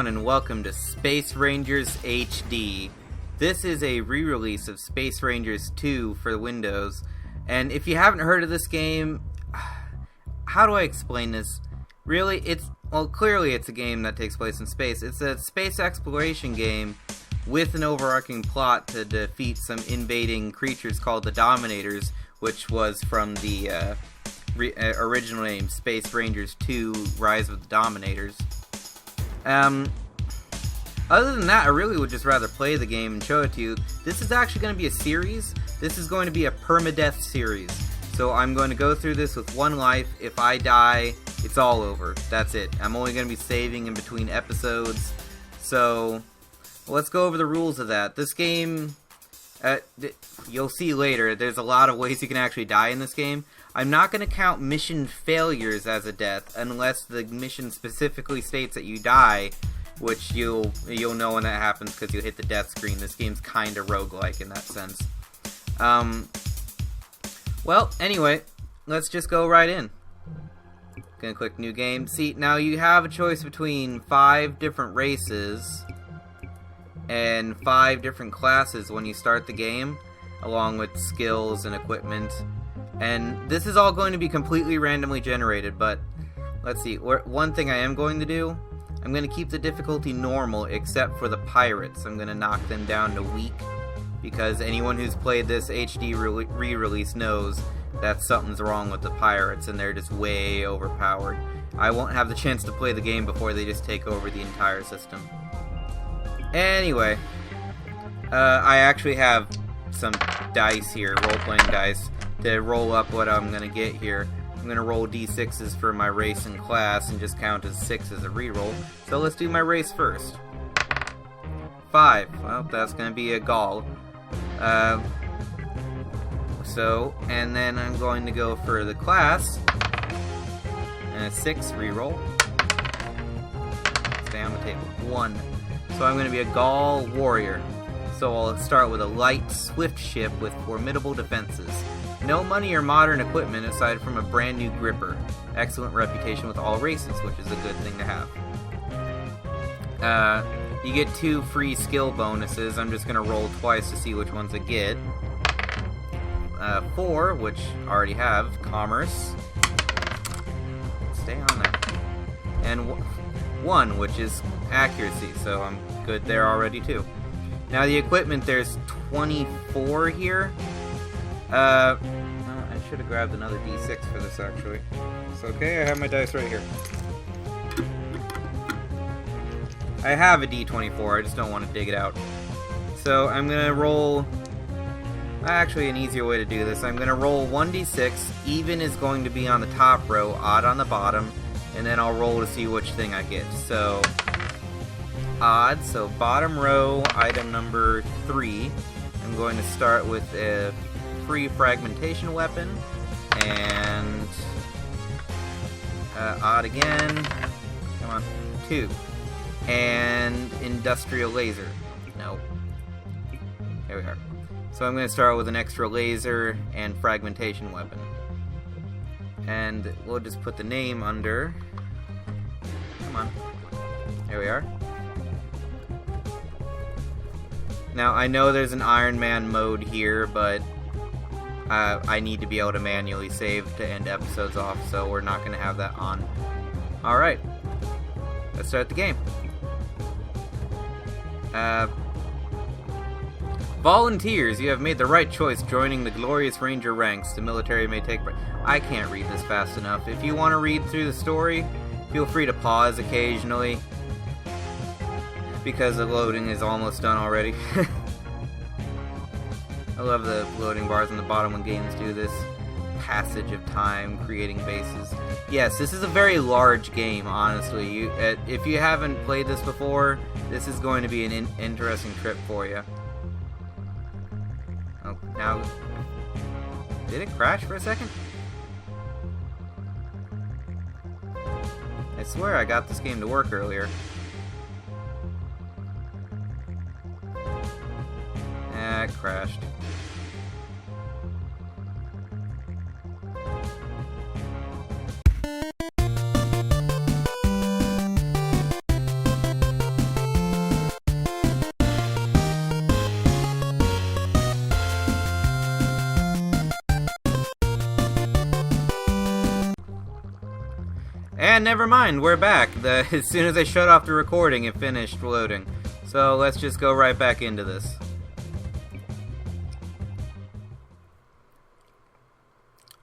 and welcome to Space Rangers HD. This is a re-release of Space Rangers 2 for Windows, and if you haven't heard of this game, how do I explain this? Really, clearly it's a game that takes place in space. It's a space exploration game with an overarching plot to defeat some invading creatures called the Dominators, which was from the original name Space Rangers 2 Rise of the Dominators. Other than that, I really would just rather play the game and show it to you. This is actually going to be a series. This is going to be a PERMADEATH series. So I'm going to go through this with one life. If I die, it's all over. That's it. I'm only going to be saving in between episodes. So let's go over the rules of that. This game, you'll see later, there's a lot of ways you can actually die in this game. I'm not going to count mission failures as a death unless the mission specifically states that you die, which you'll know when that happens because you'll hit the death screen. This game's kind of roguelike in that sense. Well, anyway, let's just go right in. Gonna click new game. See, now you have a choice between 5 different races and 5 different classes when you start the game, along with skills and equipment. And this is all going to be completely randomly generated, but let's see. One thing I am going to do, I'm going to keep the difficulty normal except for the pirates. I'm going to knock them down to weak, because anyone who's played this HD re-release knows that something's wrong with the pirates and they're just way overpowered. I won't have the chance to play the game before they just take over the entire system. Anyway, I actually have some dice here, role-playing dice, to roll up what I'm going to get here. I'm going to roll d6s for my race and class and just count as 6 as a reroll. So let's do my race first. 5. Well, that's going to be a Gaul. And then I'm going to go for the class. And a 6 reroll. Stay on the table. 1. So I'm going to be a Gaul warrior. So I'll start with a light, swift ship with formidable defenses. No money or modern equipment aside from a brand new gripper. Excellent reputation with all races, which is a good thing to have. You get 2 free skill bonuses. I'm just going to roll twice to see which ones I get. 4, which I already have, commerce. Stay on there. And 1, which is accuracy, so I'm good there already too. Now the equipment, there's 24 here. I should have grabbed another d6 for this actually. It's okay, I have my dice right here. I have a d24, I just don't want to dig it out. So I'm going to roll... Actually, an easier way to do this. I'm going to roll 1d6. Even is going to be on the top row, odd on the bottom. And then I'll roll to see which thing I get. So, odd. So bottom row, item number 3. I'm going to start with a free fragmentation weapon. And odd again. Come on. 2. And industrial laser. Nope. There we are. So I'm going to start with an extra laser and fragmentation weapon. And we'll just put the name under. Come on. There we are. Now I know there's an Iron Man mode here, but I need to be able to manually save to end episodes off, so we're not going to have that on. Alright. Let's start the game. Volunteers, you have made the right choice joining the glorious Ranger ranks. The military may take... I can't read this fast enough. If you want to read through the story, feel free to pause occasionally, because the loading is almost done already. I love the loading bars on the bottom when games do this. Passage of time, creating bases. Yes, this is a very large game, honestly. If you haven't played this before, this is going to be an interesting trip for you. Oh, now... Did it crash for a second? I swear I got this game to work earlier. It crashed. And never mind, we're back. As soon as I shut off the recording, it finished loading. So let's just go right back into this.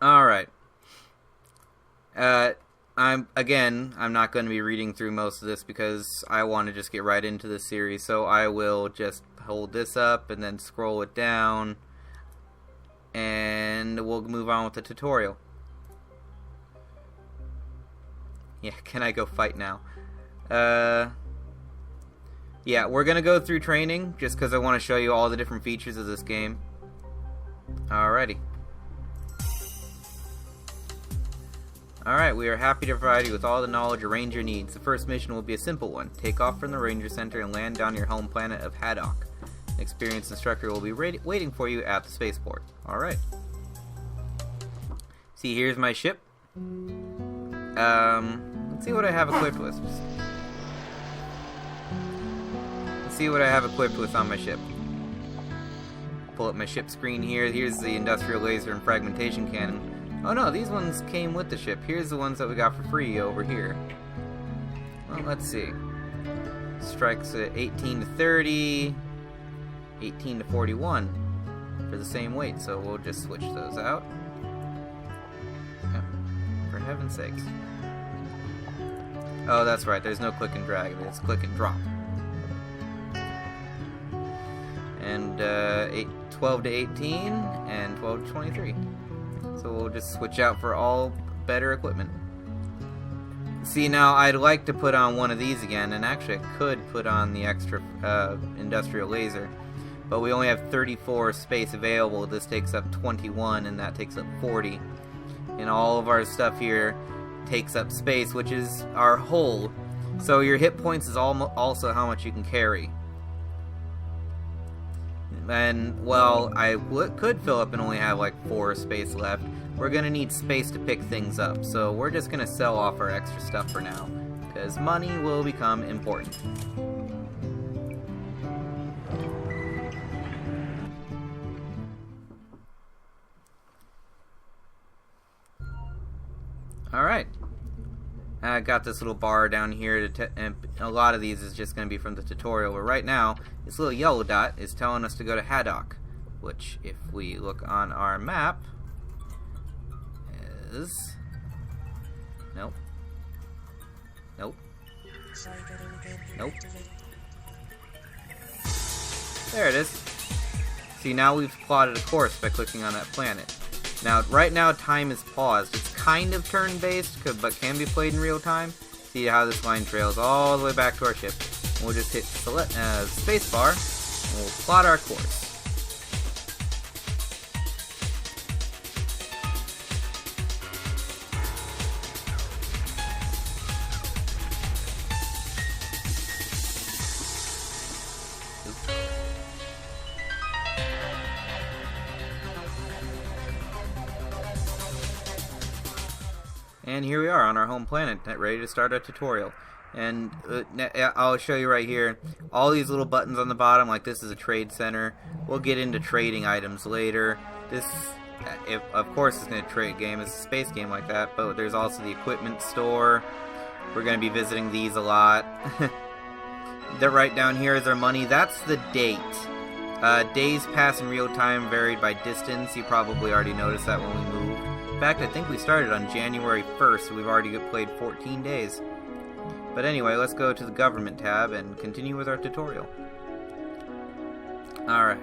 Alright. I'm not going to be reading through most of this because I want to just get right into this series. So I will just hold this up and then scroll it down. And we'll move on with the tutorial. Yeah, can I go fight now? Yeah, we're gonna go through training just because I want to show you all the different features of this game. Alrighty. Alright, we are happy to provide you with all the knowledge a ranger needs. The first mission will be a simple one. Take off from the ranger center and land on your home planet of Haddock. An experienced instructor will be waiting for you at the spaceport. Alright. See, here's my ship. Let's see what I have equipped with. Let's see what I have equipped with on my ship. Pull up my ship screen here. Here's the industrial laser and fragmentation cannon. Oh no, these ones came with the ship. Here's the ones that we got for free over here. Well, let's see. Strikes at 18 to 30, 18 to 41 for the same weight, so we'll just switch those out. For heaven's sakes. Oh, that's right, there's no click and drag, it's click and drop. And 12 to 18 and 12 to 23. So we'll just switch out for all better equipment. See, now I'd like to put on one of these again, and actually I could put on the extra industrial laser, but we only have 34 space available. This takes up 21 and that takes up 40. And all of our stuff here takes up space, which is our hull. So your hit points is also how much you can carry. And, well, I could fill up and only have like 4 space left. We're going to need space to pick things up, so we're just going to sell off our extra stuff for now, because money will become important. Alright. I got this little bar down here, and a lot of these is just going to be from the tutorial, but right now, this little yellow dot is telling us to go to Haddock, which, if we look on our map, is... Nope. Nope. Nope. There it is. See, now we've plotted a course by clicking on that planet. Now, right now, time is paused. It's kind of turn-based, but can be played in real time. See how this line trails all the way back to our ship. And we'll just hit spacebar, and we'll plot our course. And here we are on our home planet, ready to start our tutorial. And I'll show you right here, all these little buttons on the bottom, like this is a trade center. We'll get into trading items later. This, of course, is going to trade game. It's a space game like that, but there's also the equipment store. We're going to be visiting these a lot. That right down here is our money. That's the date. Days pass in real time, varied by distance. You probably already noticed that when we moved. In fact, I think we started on January 1st, so we've already played 14 days. But anyway, let's go to the government tab and continue with our tutorial. Alright.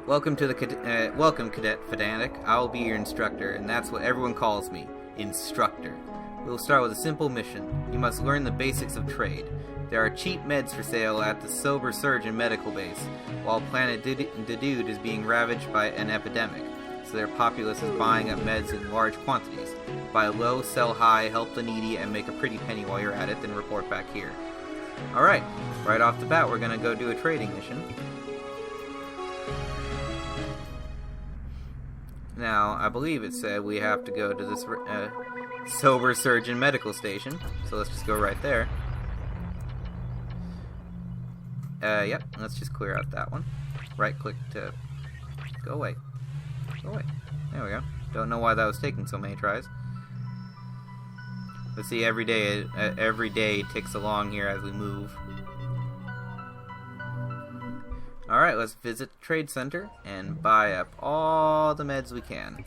Welcome, Cadet Fanatic. I'll be your instructor, and that's what everyone calls me, Instructor. We'll start with a simple mission. You must learn the basics of trade. There are cheap meds for sale at the Sober Surgeon medical base, while Planet Dude is being ravaged by an epidemic. So their populace is buying up meds in large quantities. Buy low, sell high, help the needy, and make a pretty penny while you're at it, then report back here. Alright, right off the bat, we're going to go do a trading mission. Now, I believe it said we have to go to this Sober Surgeon medical station, so let's just go right there. Yep, let's just clear out that one. Right click to go away. Go away. There we go. Don't know why that was taking so many tries. Let's see, every day ticks along here as we move. Alright, let's visit the trade center and buy up all the meds we can.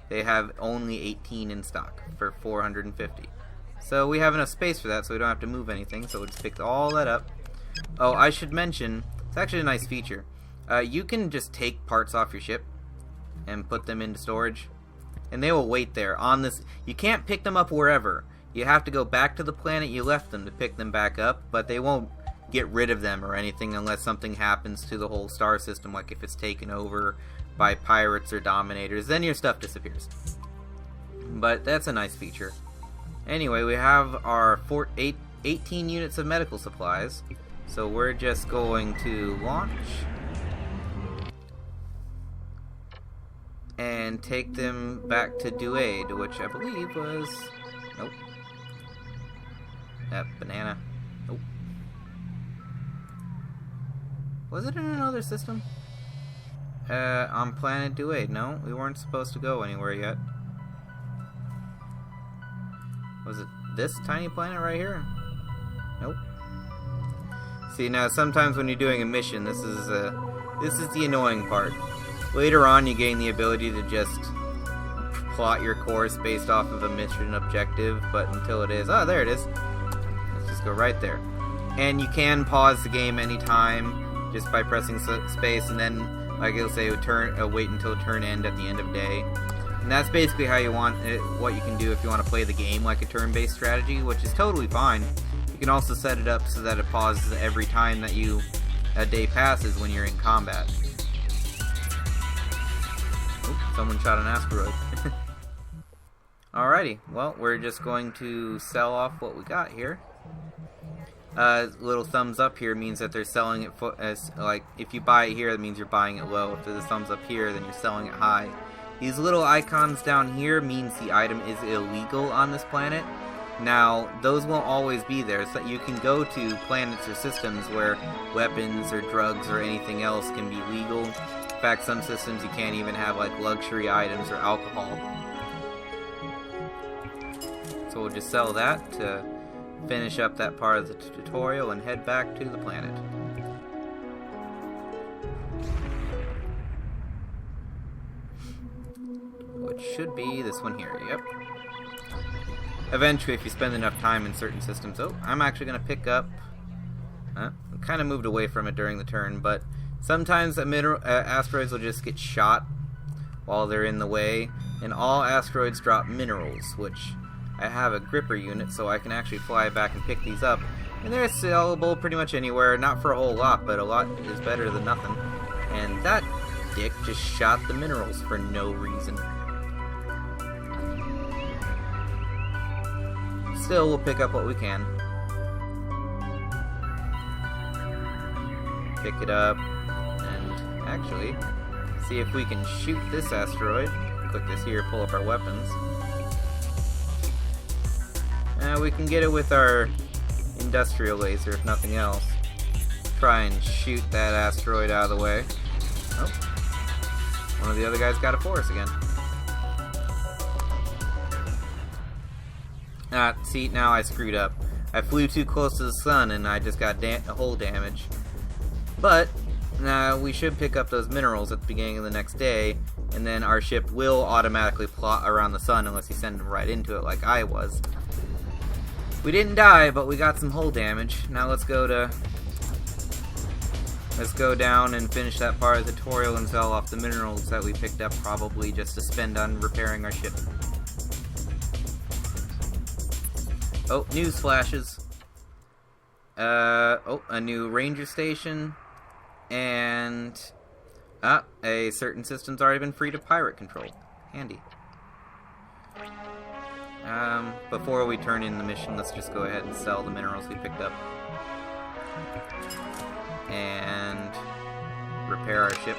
They have only 18 in stock for 450. So we have enough space for that, so we don't have to move anything, so we'll just pick all that up. Oh, I should mention, it's actually a nice feature. You can just take parts off your ship and put them into storage, and they will wait there on this. You can't pick them up wherever. You have to go back to the planet you left them to pick them back up, but they won't get rid of them or anything unless something happens to the whole star system, like if it's taken over by pirates or dominators, then your stuff disappears. But that's a nice feature. Anyway, we have our 18 units of medical supplies, so we're just going to launch and take them back to Duade, which I believe was... Nope. That banana. Nope. Was it in another system? On planet Duade. No, we weren't supposed to go anywhere yet. Was it this tiny planet right here? Nope. See, now sometimes when you're doing a mission, this is the annoying part. Later on, you gain the ability to just plot your course based off of a mission objective, but until it is... Oh, there it is. Let's just go right there. And you can pause the game anytime just by pressing space, and then, like it'll say, wait until turn end at the end of day. And that's basically how you want it, what you can do if you want to play the game like a turn-based strategy, which is totally fine. You can also set it up so that it pauses every time that a day passes when you're in combat. Oop, someone shot an asteroid. Alrighty, well, we're just going to sell off what we got here. Little thumbs up here means that they're selling it as, like, if you buy it here, that means you're buying it low. If there's a thumbs up here, then you're selling it high. These little icons down here means the item is illegal on this planet. Now, those won't always be there, so you can go to planets or systems where weapons or drugs or anything else can be legal. In fact, some systems you can't even have, like, luxury items or alcohol. So we'll just sell that to finish up that part of the tutorial and head back to the planet. Which should be this one here, yep. Eventually, if you spend enough time in certain systems... Oh, I'm actually going to pick up... I kind of moved away from it during the turn, but sometimes asteroids will just get shot while they're in the way, and all asteroids drop minerals, which I have a gripper unit, so I can actually fly back and pick these up. And they're sellable pretty much anywhere, not for a whole lot, but a lot is better than nothing. And that dick just shot the minerals for no reason. Still, we'll pick up what we can. Pick it up, and actually, see if we can shoot this asteroid. Click this here, pull up our weapons. We can get it with our industrial laser, if nothing else. Try and shoot that asteroid out of the way. Oh, one of the other guys got it for us again. See, now I screwed up. I flew too close to the sun and I just got hull damage. But, we should pick up those minerals at the beginning of the next day, and then our ship will automatically plot around the sun unless you send them right into it like I was. We didn't die, but we got some hull damage. Now let's go down and finish that part of the tutorial and sell off the minerals that we picked up, probably just to spend on repairing our ship. Oh, news flashes. Oh, a new ranger station, and a certain system's already been freed of pirate control. Handy. Before we turn in the mission, let's just go ahead and sell the minerals we picked up. And repair our ship.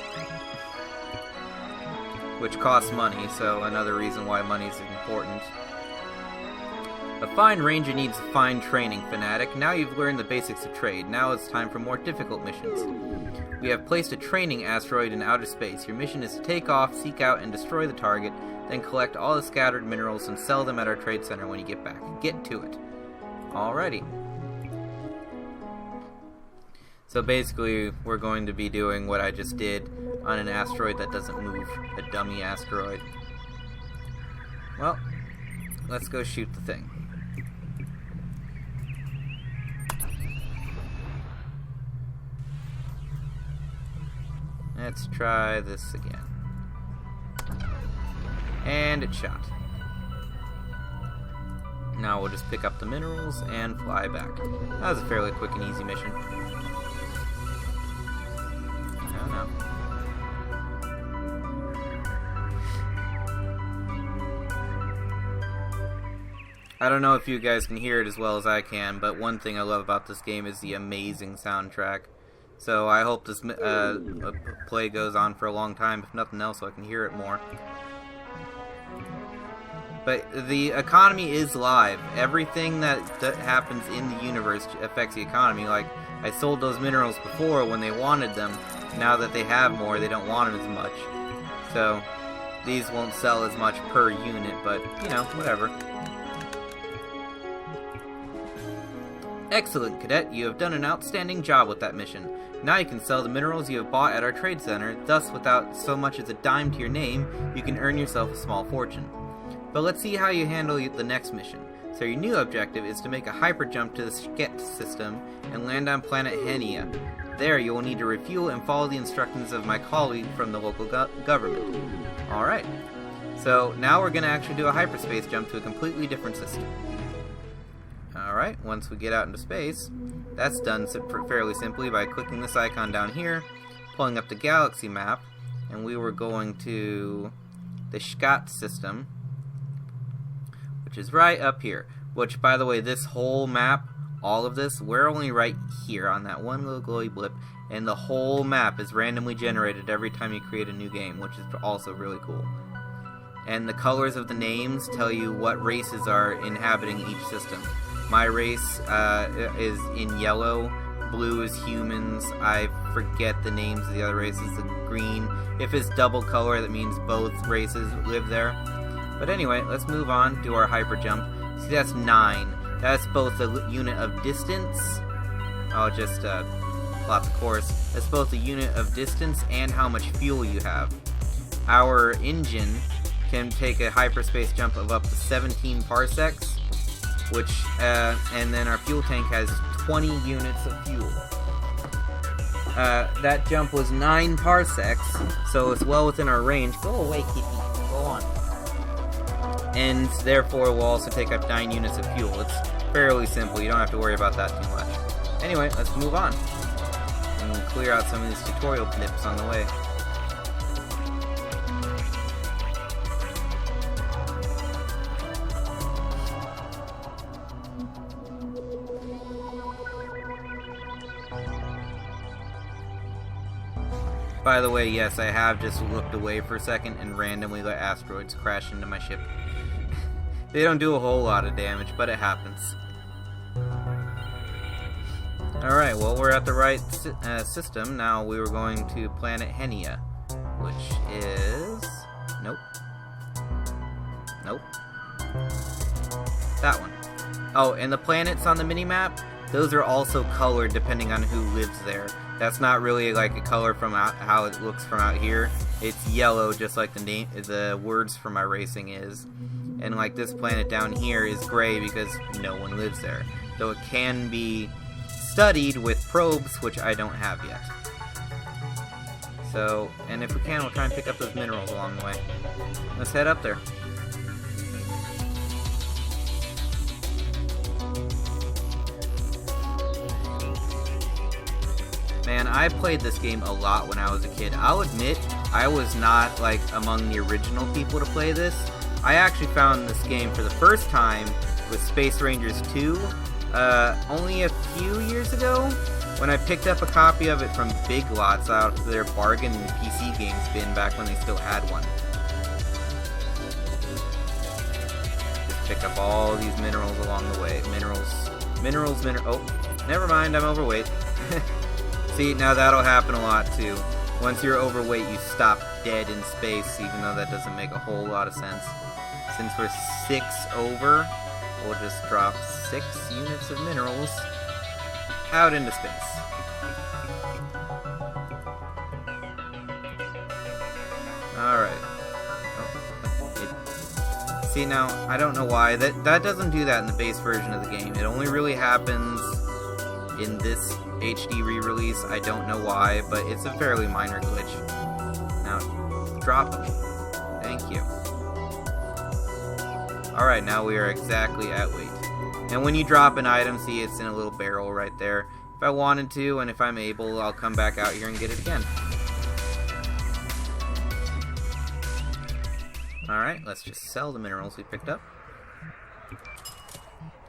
Which costs money, so another reason why money is important. A fine ranger needs fine training, Fanatic. Now you've learned the basics of trade. Now it's time for more difficult missions. We have placed a training asteroid in outer space. Your mission is to take off, seek out, and destroy the target, then collect all the scattered minerals and sell them at our trade center when you get back. Get to it. Alrighty. So basically, we're going to be doing what I just did on an asteroid that doesn't move, a dummy asteroid. Well, let's go shoot the thing. Let's try this again. And it shot. Now we'll just pick up the minerals and fly back. That was a fairly quick and easy mission. No. I don't know if you guys can hear it as well as I can, but one thing I love about this game is the amazing soundtrack. So I hope this play goes on for a long time, if nothing else, so I can hear it more. But the economy is live. Everything that happens in the universe affects the economy. Like, I sold those minerals before when they wanted them. Now that they have more, they don't want them as much. So, these won't sell as much per unit, but, you know, whatever. Excellent, Cadet. You have done an outstanding job with that mission. Now you can sell the minerals you have bought at our trade center. Thus, without so much as a dime to your name, you can earn yourself a small fortune. But let's see how you handle the next mission. So your new objective is to make a hyper jump to the Sket system and land on planet Henia. There you will need to refuel and follow the instructions of my colleague from the local government. Alright, so now we're going to actually do a hyperspace jump to a completely different system. Alright, once we get out into space, that's done fairly simply by clicking this icon down here, pulling up the galaxy map, and we were going to the Skat system, which is right up here. Which, by the way, this whole map, all of this, we're only right here on that one little glowy blip, and the whole map is randomly generated every time you create a new game, which is also really cool. And the colors of the names tell you what races are inhabiting each system. My race is in yellow, blue is humans, I forget the names of the other races, the green. If it's double color, that means both races live there. But anyway, let's move on, do our hyper jump. See, that's 9. That's both the unit of distance. I'll just plot the course. That's both the unit of distance and how much fuel you have. Our engine can take a hyperspace jump of up to 17 parsecs, which, and then our fuel tank has 20 units of fuel. That jump was 9 parsecs, so it's well within our range. Go away, kitty. Go on. And therefore will also take up 9 units of fuel. It's fairly simple, you don't have to worry about that too much. Anyway, let's move on and clear out some of these tutorial blips on the way. By the way, yes, I have just looked away for a second and randomly let asteroids crash into my ship. They don't do a whole lot of damage, but it happens. Alright, well, we're at the right system. Now we were going to planet Henia, which is... Nope. Nope. That one. Oh, and the planets on the minimap, those are also colored depending on who lives there. That's not really like a color from how it looks from out here. It's yellow, just like the words for my racing is. And like this planet down here is gray because no one lives there. Though it can be studied with probes, which I don't have yet. So, and if we can, we'll try and pick up those minerals along the way. Let's head up there. Man, I played this game a lot when I was a kid. I'll admit, I was not, like, among the original people to play this. I actually found this game for the first time with Space Rangers 2 only a few years ago, when I picked up a copy of it from Big Lots out of their bargain PC games bin back when they still had one. Just pick up all these minerals along the way. Oh, never mind, I'm overweight. See, now that'll happen a lot too. Once you're overweight, you stop dead in space, even though that doesn't make a whole lot of sense. Since we're 6 over, we'll just drop 6 units of minerals out into space. Alright. See, now, I don't know why. That doesn't do that in the base version of the game. It only really happens in this HD re-release. I don't know why, but it's a fairly minor glitch. Now, drop them. Thank you. Alright, now we are exactly at weight. And when you drop an item, see, it's in a little barrel right there. If I wanted to, and if I'm able, I'll come back out here and get it again. Alright, let's just sell the minerals we picked up.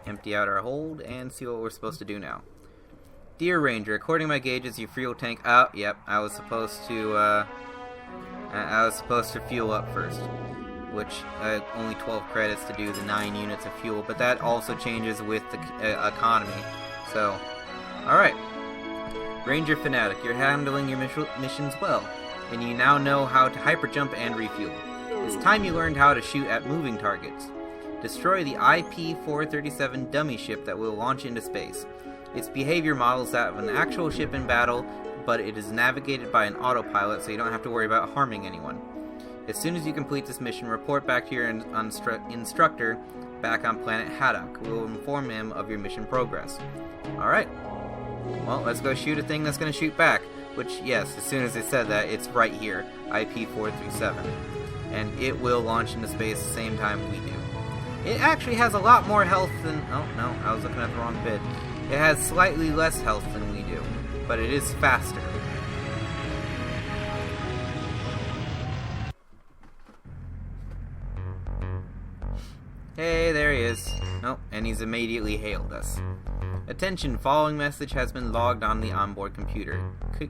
Empty out our hold, and see what we're supposed to do now. Dear Ranger, according to my gauges, your fuel tank... Oh, yep, I was supposed to fuel up first. Which, only 12 credits to do the 9 units of fuel, but that also changes with the economy. So, alright. Ranger Fanatic, you're handling your missions well, and you now know how to hyperjump and refuel. It's time you learned how to shoot at moving targets. Destroy the IP-437 dummy ship that will launch into space. Its behavior models that of an actual ship in battle, but it is navigated by an autopilot, so you don't have to worry about harming anyone. As soon as you complete this mission, report back to your instructor back on planet Haddock. We will inform him of your mission progress. Alright. Well, let's go shoot a thing that's going to shoot back. Which, yes, as soon as it said that, it's right here. IP-437. And it will launch into space the same time we do. It actually has a lot more health than... Oh, no, I was looking at the wrong bit. It has slightly less health than we do. But it is faster. Hey, there he is. Oh, and he's immediately hailed us. Attention, following message has been logged on the onboard computer.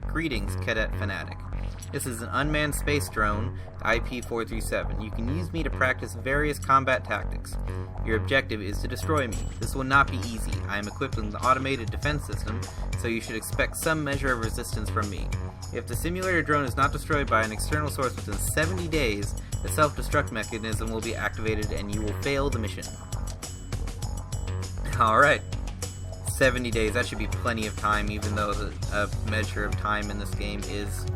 Greetings, Cadet Fanatic. This is an unmanned space drone, IP-437. You can use me to practice various combat tactics. Your objective is to destroy me. This will not be easy. I am equipped with an automated defense system, so you should expect some measure of resistance from me. If the simulator drone is not destroyed by an external source within 70 days, the self-destruct mechanism will be activated and you will fail the mission. Alright. 70 days, that should be plenty of time, even though the measure of time in this game is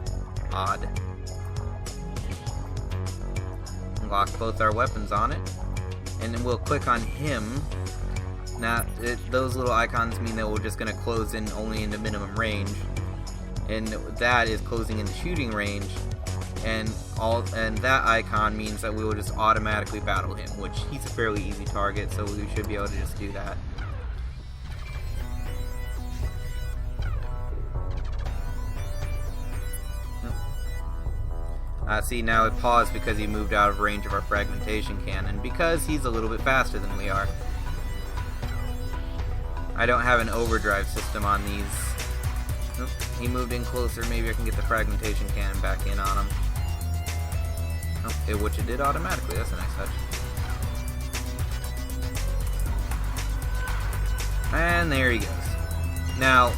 odd. Lock both our weapons on it, and then we'll click on him. Now, those little icons mean that we're just going to close in only into minimum range, and that is closing into shooting range, and that icon means that we will just automatically battle him, which he's a fairly easy target, so we should be able to just do that. See, now it paused because he moved out of range of our fragmentation cannon, because he's a little bit faster than we are. I don't have an overdrive system on these. Nope, he moved in closer, maybe I can get the fragmentation cannon back in on him. Oh, which it did automatically, that's a nice touch. And there he goes. Now,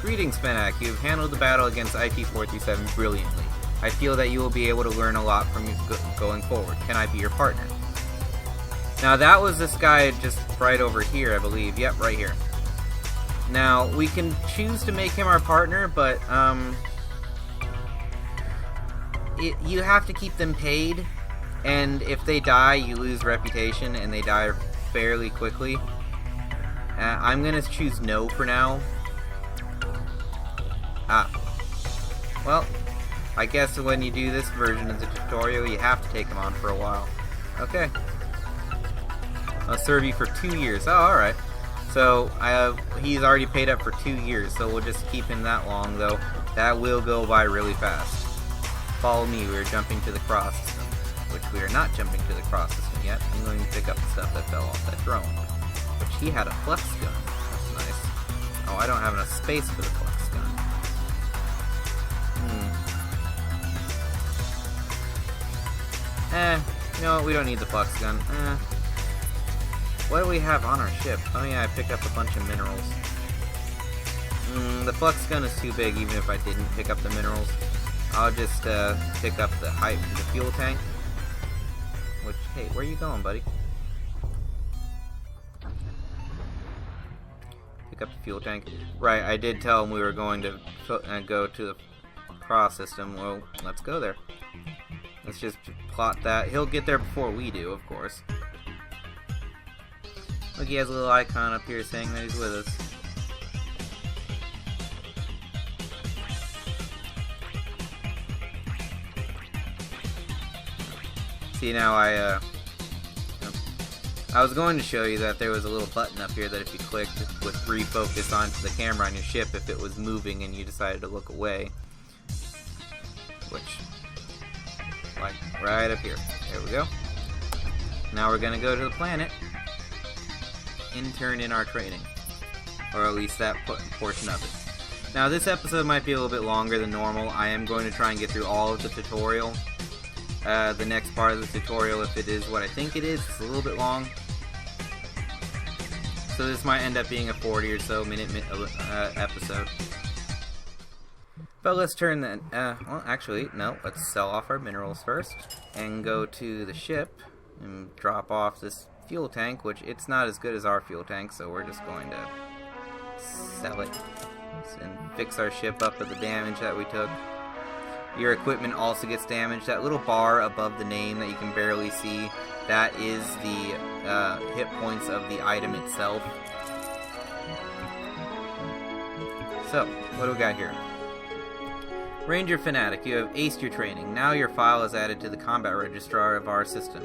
greetings Fanatic, you've handled the battle against IP-437 brilliantly. I feel that you will be able to learn a lot from you going forward. Can I be your partner? Now that was this guy just right over here, I believe. Yep, right here. Now, we can choose to make him our partner, but you have to keep them paid, and if they die, you lose reputation, and they die fairly quickly. I'm gonna choose no for now. Well, I guess when you do this version of the tutorial, you have to take him on for a while. Okay. I'll serve you for 2 years. Oh, alright. So, he's already paid up for 2 years, so we'll just keep him that long, though. That will go by really fast. Follow me, we're jumping to the cross system. Which we are not jumping to the cross system yet. I'm going to pick up the stuff that fell off that drone. Which he had a flex gun. That's nice. Oh, I don't have enough space for the flex gun. No, we don't need the flux gun. What do we have on our ship? Oh yeah, I picked up a bunch of minerals. The flux gun is too big even if I didn't pick up the minerals. I'll just pick up the the fuel tank. Which, hey, where are you going, buddy? Pick up the fuel tank. Right, I did tell him we were going to go to the cross system. Well, let's go there. Let's just plot that. He'll get there before we do, of course. Look, he has a little icon up here saying that he's with us. See, now I was going to show you that there was a little button up here that if you clicked, it would refocus onto the camera on your ship if it was moving and you decided to look away. Which, like, right up here. There we go. Now we're gonna go to the planet and turn in our training. Or at least that portion of it. Now this episode might be a little bit longer than normal. I am going to try and get through all of the tutorial. The next part of the tutorial, if it is what I think it is, it's a little bit long. So this might end up being a 40 or so minute episode. But let's turn that, well actually, no, let's sell off our minerals first. And go to the ship and drop off this fuel tank, which it's not as good as our fuel tank, so we're just going to sell it. And fix our ship up with the damage that we took. Your equipment also gets damaged. That little bar above the name that you can barely see, that is the hit points of the item itself. So, what do we got here? Ranger Fanatic, you have aced your training. Now your file is added to the combat registrar of our system.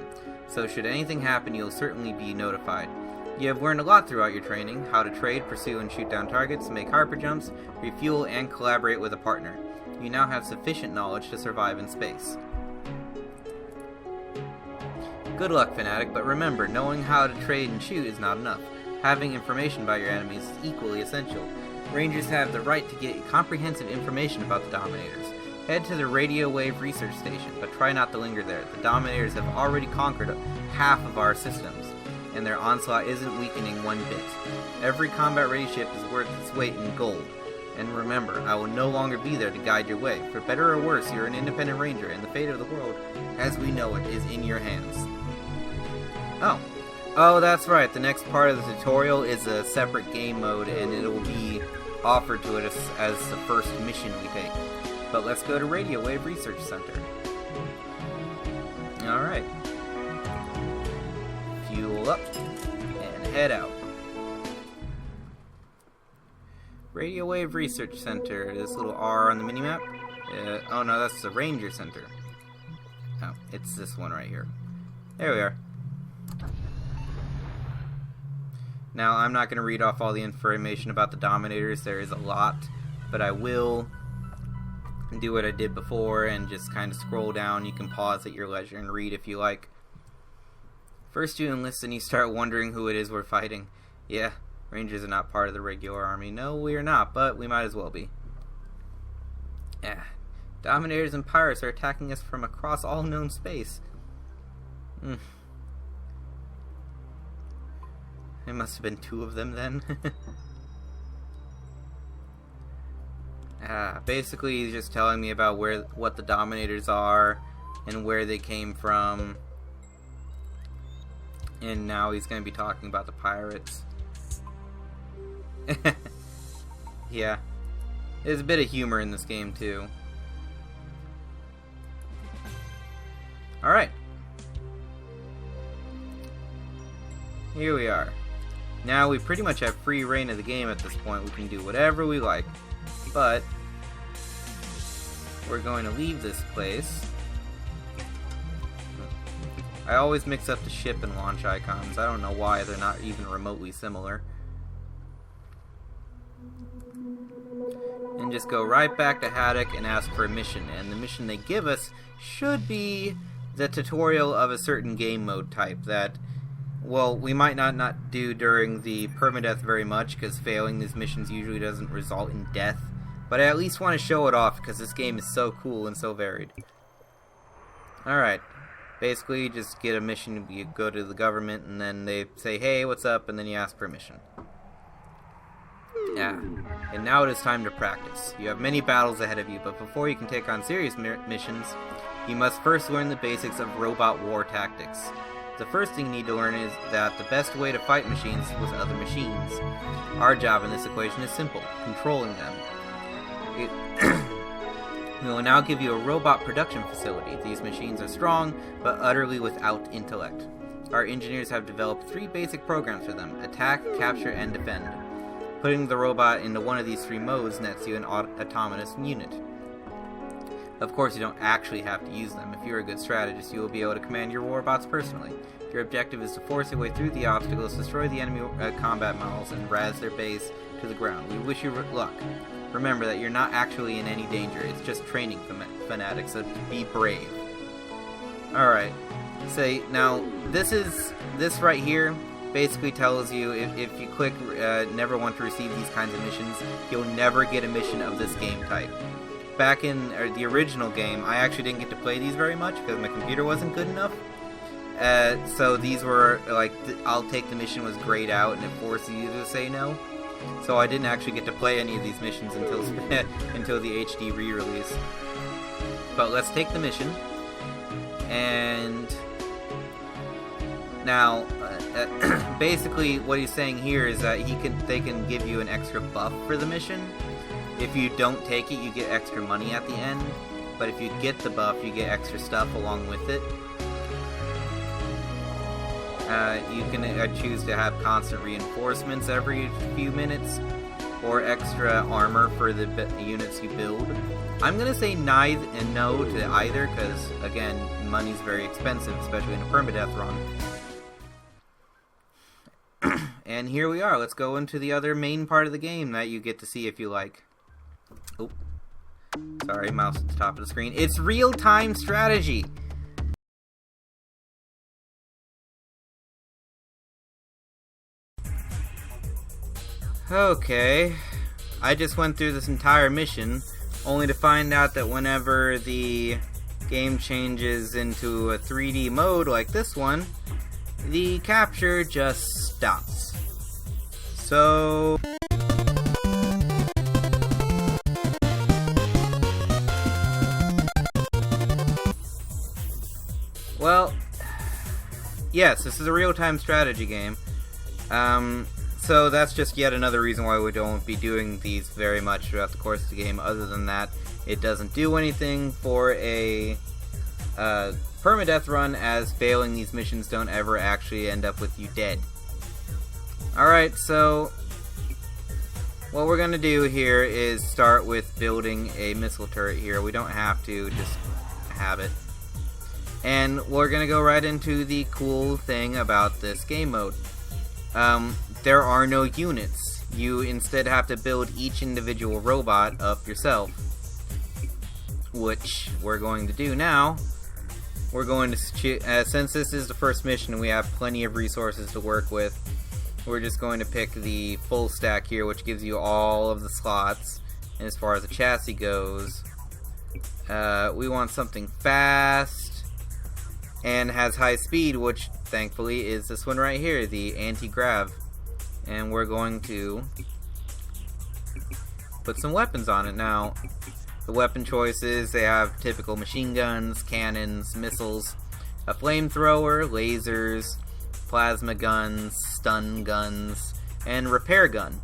So should anything happen, you'll certainly be notified. You have learned a lot throughout your training: how to trade, pursue and shoot down targets, make hyper jumps, refuel, and collaborate with a partner. You now have sufficient knowledge to survive in space. Good luck, Fanatic, but remember, knowing how to trade and shoot is not enough. Having information about your enemies is equally essential. Rangers have the right to get comprehensive information about the Dominators. Head to the radio wave research station, but try not to linger there. The Dominators have already conquered half of our systems, and their onslaught isn't weakening one bit. Every combat-ready ship is worth its weight in gold. And remember, I will no longer be there to guide your way. For better or worse, you're an independent ranger, and the fate of the world, as we know it, is in your hands. Oh, that's right. The next part of the tutorial is a separate game mode, and it will be offered to us as the first mission we take. But let's go to Radio Wave Research Center. Alright. Fuel up, and head out. Radio Wave Research Center, this little R on the minimap. Oh no, that's the Ranger Center. Oh, it's this one right here. There we are. Now, I'm not going to read off all the information about the Dominators. There is a lot, but I will do what I did before and just kind of scroll down. You can pause at your leisure and read if you like. First you enlist and you start wondering who it is we're fighting. Yeah. Rangers are not part of the regular army. No, we are not, but we might as well be. Dominators and pirates are attacking us from across all known space. There must have been 2 of them then. Basically he's just telling me about what the Dominators are and where they came from. And now he's going to be talking about the pirates. Yeah, there's a bit of humor in this game too. Alright, here we are. Now we pretty much have free reign of the game at this point. We can do whatever we like, but we're going to leave this place. I always mix up the ship and launch icons. I don't know why, they're not even remotely similar. And just go right back to Haddock and ask for a mission. And the mission they give us should be the tutorial of a certain game mode type that, well, we might not do during the permadeath very much, because failing these missions usually doesn't result in death. But I at least want to show it off, because this game is so cool and so varied. Alright. Basically, you just get a mission, you go to the government, and then they say, hey, what's up, and then you ask permission. Yeah. And now it is time to practice. You have many battles ahead of you, but before you can take on serious missions, you must first learn the basics of robot war tactics. The first thing you need to learn is that the best way to fight machines is with other machines. Our job in this equation is simple: controlling them. We will now give you a robot production facility. These machines are strong, but utterly without intellect. Our engineers have developed 3 basic programs for them: attack, capture, and defend. Putting the robot into one of these 3 modes nets you an autonomous unit. Of course, you don't actually have to use them. If you're a good strategist, you will be able to command your robots personally. Your objective is to force your way through the obstacles, destroy the enemy combat models, and razz their base to the ground. We wish you luck. Remember that you're not actually in any danger. It's just training, Fanatic, so be brave. Alright. So, now, this right here basically tells you if you click never want to receive these kinds of missions, you'll never get a mission of this game type. Back in the original game, I actually didn't get to play these very much because my computer wasn't good enough. So these were like, I'll take the mission was grayed out and it forces you to say no. So I didn't actually get to play any of these missions until until the HD re-release. But let's take the mission. And now, basically what he's saying here is that they can give you an extra buff for the mission. If you don't take it, you get extra money at the end. But if you get the buff, you get extra stuff along with it. You can choose to have constant reinforcements every few minutes, or extra armor for the units you build. I'm gonna say neither and no to either, because again, money's very expensive, especially in a permadeath run. And here we are. Let's go into the other main part of the game that you get to see if you like. Oh, sorry, mouse at the top of the screen. It's real-time strategy. Okay, I just went through this entire mission, only to find out that whenever the game changes into a 3D mode like this one, the capture just stops. So... well, yes, this is a real-time strategy game. So that's just yet another reason why we don't be doing these very much throughout the course of the game. Other than that, it doesn't do anything for a permadeath run, as failing these missions don't ever actually end up with you dead. Alright, so what we're going to do here is start with building a missile turret here. We don't have to, just have it. And we're going to go right into the cool thing about this game mode. There are no units. You instead have to build each individual robot up yourself, which we're going to do now. We're going to, since this is the first mission, we have plenty of resources to work with. We're just going to pick the full stack here, which gives you all of the slots. And as far as the chassis goes, we want something fast and has high speed, which thankfully is this one right here, the anti-grav. And we're going to put some weapons on it. Now, the weapon choices, they have typical machine guns, cannons, missiles, a flamethrower, lasers, plasma guns, stun guns, and repair gun.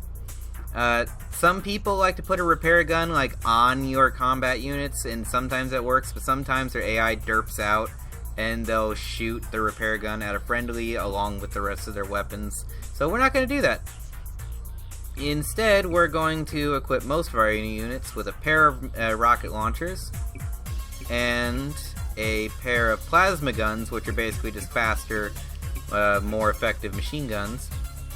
Some people like to put a repair gun like on your combat units, and sometimes that works, but sometimes their AI derps out and they'll shoot the repair gun at a friendly along with the rest of their weapons. So we're not going to do that. Instead, we're going to equip most of our units with a pair of rocket launchers and a pair of plasma guns, which are basically just faster, more effective machine guns.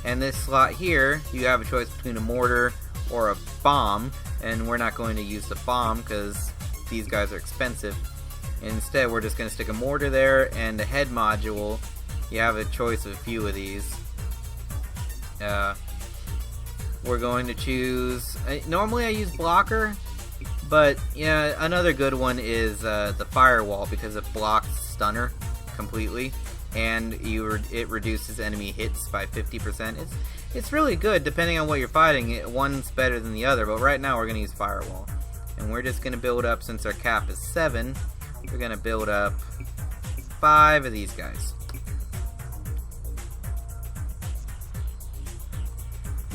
And this slot here, you have a choice between a mortar or a bomb, and we're not going to use the bomb because these guys are expensive. Instead, we're just going to stick a mortar there and a head module. You have a choice of a few of these. We're going to choose... normally I use blocker, but yeah, another good one is the firewall, because it blocks stunner completely, and it reduces enemy hits by 50%. It's really good depending on what you're fighting. One's better than the other, but right now we're going to use Firewall. And we're just going to build up, since our cap is 7, we're going to build up 5 of these guys.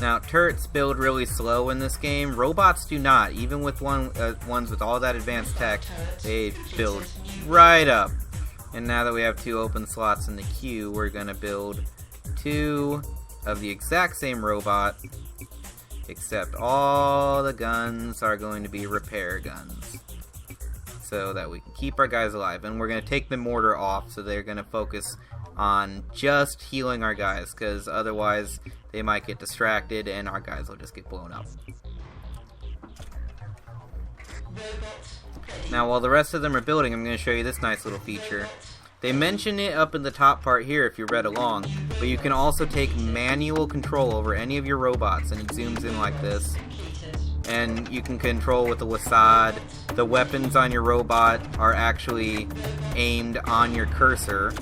Now, turrets build really slow in this game. Robots do not. Even with ones with all that advanced tech, they build right up. And now that we have 2 open slots in the queue, we're going to build 2 of the exact same robot, except all the guns are going to be repair guns, so that we can keep our guys alive. And we're going to take the mortar off, so they're going to focus on just healing our guys, because otherwise they might get distracted and our guys will just get blown up. Now, while the rest of them are building, I'm going to show you this nice little feature. They mention it up in the top part here if you read along, but you can also take manual control over any of your robots, and it zooms in like this. And you can control with the WASD. The weapons on your robot are actually aimed on your cursor.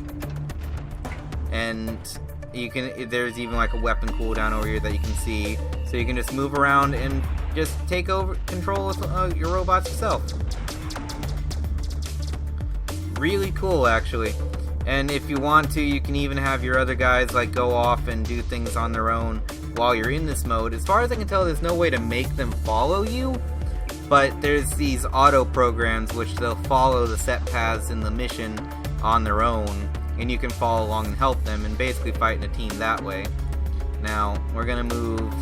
And you can, there's even like a weapon cooldown over here that you can see. So you can just move around and just take over control with your robots yourself. Really cool, actually. And if you want to, you can even have your other guys like go off and do things on their own while you're in this mode. As far as I can tell, there's no way to make them follow you, but there's these auto programs which they'll follow the set paths in the mission on their own, and you can follow along and help them and basically fight in a team that way. Now, we're gonna move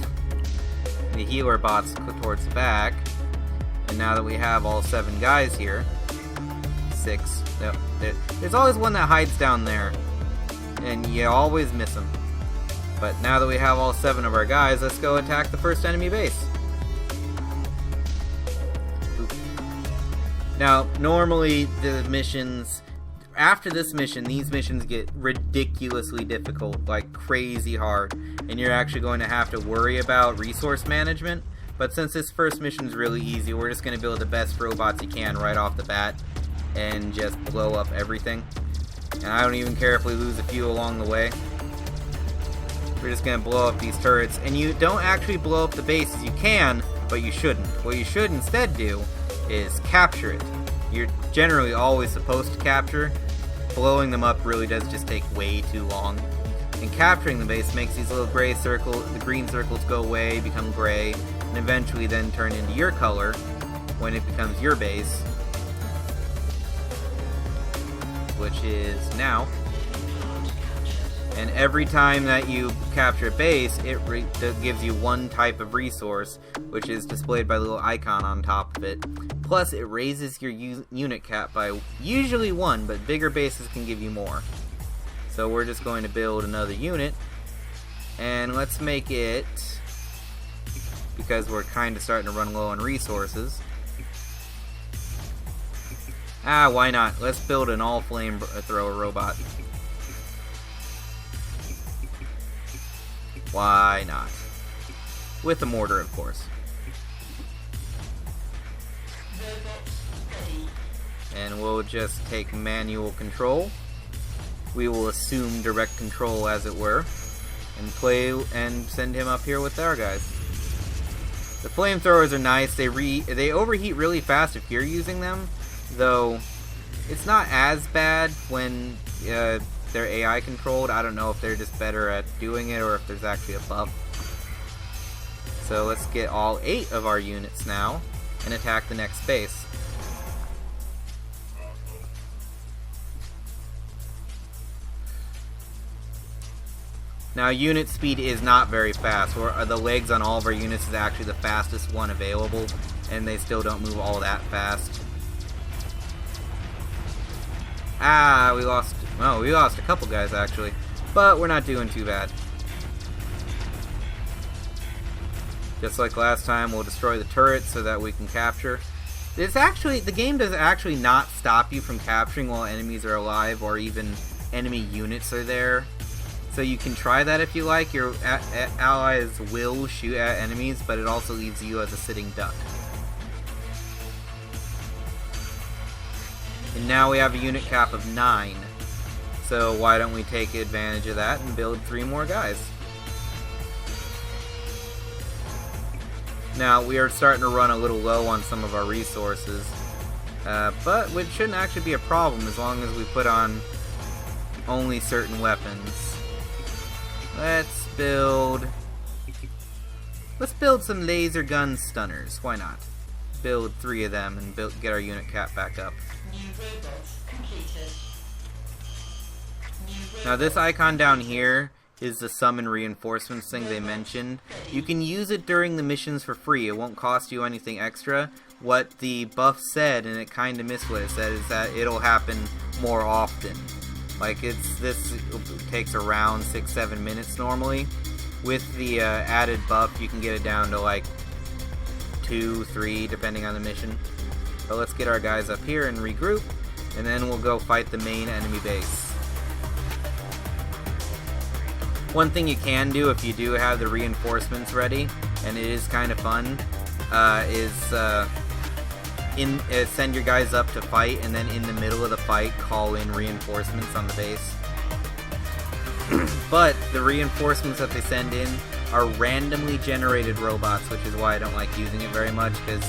the healer bots towards the back, and now that we have all 7 guys here, 6, yep, there's always one that hides down there, and you always miss them. But now that we have all 7 of our guys, let's go attack the first enemy base. Oop. Now, normally the missions, after this mission, these missions get ridiculously difficult, like crazy hard, and you're actually going to have to worry about resource management. But since this first mission is really easy, we're just going to build the best robots you can right off the bat and just blow up everything. And I don't even care if we lose a few along the way. We're just going to blow up these turrets. And you don't actually blow up the bases. You can, but you shouldn't. What you should instead do is capture it. You're generally always supposed to capture. Blowing them up really does just take way too long. And capturing the base makes these little gray circles, the green circles go away, become gray, and eventually then turn into your color when it becomes your base, which is now. And every time that you capture a base, it gives you one type of resource, which is displayed by the little icon on top of it. Plus, it raises your unit cap by usually 1, but bigger bases can give you more. So we're just going to build another unit, and let's make it, because we're kind of starting to run low on resources. Why not? Let's build an all flamethrower robot. Why not? With a mortar, of course. And we'll just take manual control. We will assume direct control, as it were, and play and send him up here with our guys. The flamethrowers are nice. They overheat really fast if you're using them, though it's not as bad when they're AI controlled. I don't know if they're just better at doing it or if there's actually a buff. So let's get all 8 of our units now and attack the next base. Now, unit speed is not very fast. The legs on all of our units is actually the fastest one available, and they still don't move all that fast. We lost... Oh, we lost a couple guys, actually. But we're not doing too bad. Just like last time, we'll destroy the turrets so that we can capture. The game does actually not stop you from capturing while enemies are alive, or even enemy units are there. So you can try that if you like. Your allies will shoot at enemies, but it also leaves you as a sitting duck. And now we have a unit cap of 9. So why don't we take advantage of that and build 3 more guys? Now, we are starting to run a little low on some of our resources, but which shouldn't actually be a problem as long as we put on only certain weapons. Let's build some laser gun stunners. Why not? Build 3 of them and get our unit cap back up. Now this icon down here is the summon reinforcements thing they mentioned. You can use it during the missions for free. It won't cost you anything extra. What the buff said, and it kind of missed what it said, is that it'll happen more often. Like this takes around 6-7 minutes normally. With the added buff, you can get it down to like 2-3 depending on the mission. But let's get our guys up here and regroup, and then we'll go fight the main enemy base. One thing you can do if you do have the reinforcements ready, and it is kind of fun, is send your guys up to fight, and then in the middle of the fight call in reinforcements on the base. But the reinforcements that they send in are randomly generated robots, which is why I don't like using it very much, because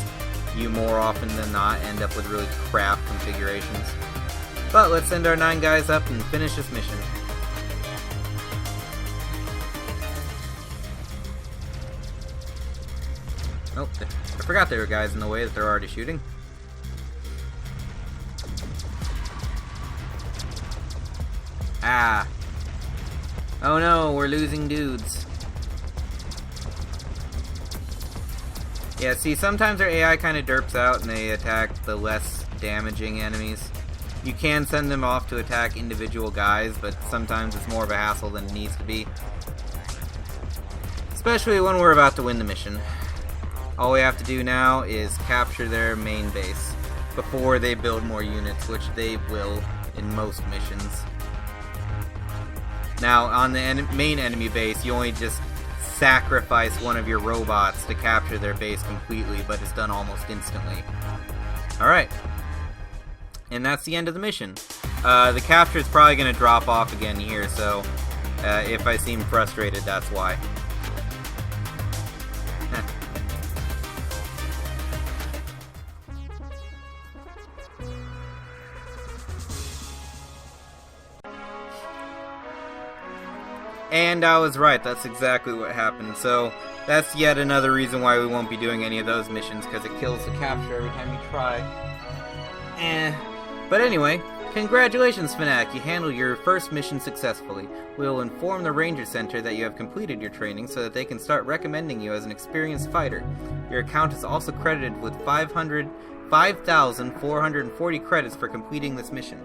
you more often than not end up with really crap configurations. But let's send our 9 guys up and finish this mission. Oh, I forgot there were guys in the way that they're already shooting. Ah. Oh no, we're losing dudes. Yeah, see, sometimes their AI kind of derps out and they attack the less damaging enemies. You can send them off to attack individual guys, but sometimes it's more of a hassle than it needs to be. Especially when we're about to win the mission. All we have to do now is capture their main base before they build more units, which they will in most missions. Now, on the main enemy base, you only just sacrifice one of your robots to capture their base completely, but it's done almost instantly. Alright. And that's the end of the mission. The capture is probably going to drop off again here, so if I seem frustrated, that's why. And I was right, that's exactly what happened. So that's yet another reason why we won't be doing any of those missions, because it kills the capture every time you try. But anyway, congratulations Fanatic, you handled your first mission successfully. We will inform the Ranger Center that you have completed your training so that they can start recommending you as an experienced fighter. Your account is also credited with 5,440 credits for completing this mission.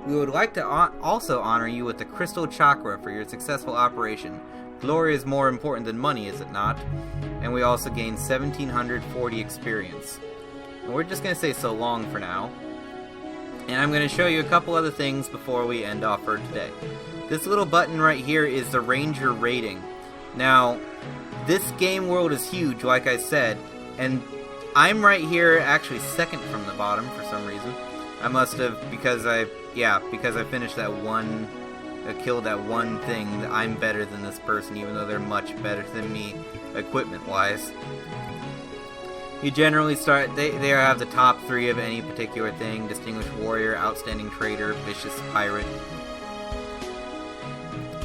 We would like to also honor you with the Crystal Chakra for your successful operation. Glory is more important than money, is it not? And we also gained 1,740 experience. And we're just going to say so long for now. And I'm going to show you a couple other things before we end off for today. This little button right here is the Ranger rating. Now, this game world is huge, like I said, and I'm right here actually second from the bottom for some reason. I must have, because I finished that one, killed that one thing, I'm better than this person, even though they're much better than me, equipment-wise. You generally start, they have the top 3 of any particular thing: Distinguished Warrior, Outstanding Trader, Vicious Pirate.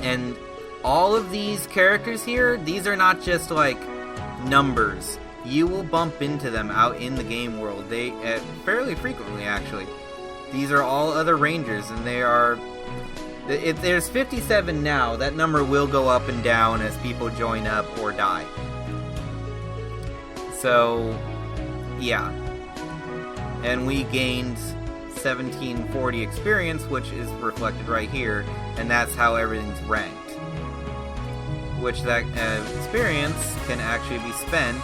And all of these characters here, these are not just like numbers. You will bump into them out in the game world. They fairly frequently, actually. These are all other Rangers, and they are... If there's 57 now, that number will go up and down as people join up or die. So, yeah. And we gained 1,740 experience, which is reflected right here, and that's how everything's ranked. Which that experience can actually be spent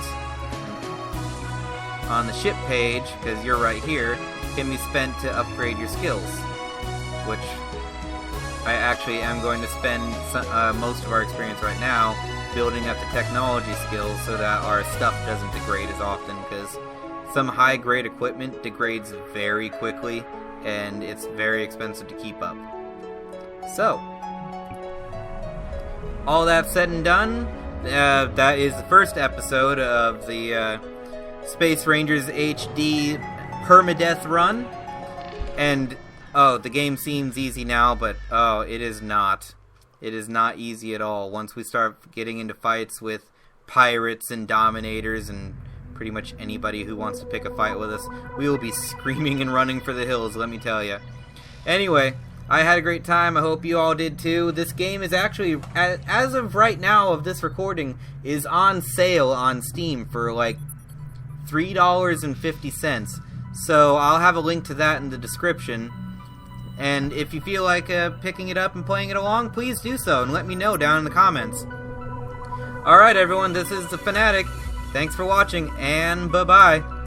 on the ship page, because you're right here, can be spent to upgrade your skills, which I actually am going to spend most of our experience right now building up the technology skills so that our stuff doesn't degrade as often, because some high-grade equipment degrades very quickly, and it's very expensive to keep up. So, all that said and done, that is the first episode of the Space Rangers HD Permadeath run. And, oh, the game seems easy now, but, oh, it is not. It is not easy at all. Once we start getting into fights with pirates and dominators and pretty much anybody who wants to pick a fight with us, we will be screaming and running for the hills, let me tell you. Anyway, I had a great time. I hope you all did too. This game is actually, as of right now of this recording, is on sale on Steam for like $3.50. So I'll have a link to that in the description. And if you feel like picking it up and playing it along, please do so and let me know down in the comments. Alright everyone, this is the Fanatic. Thanks for watching, and bye-bye.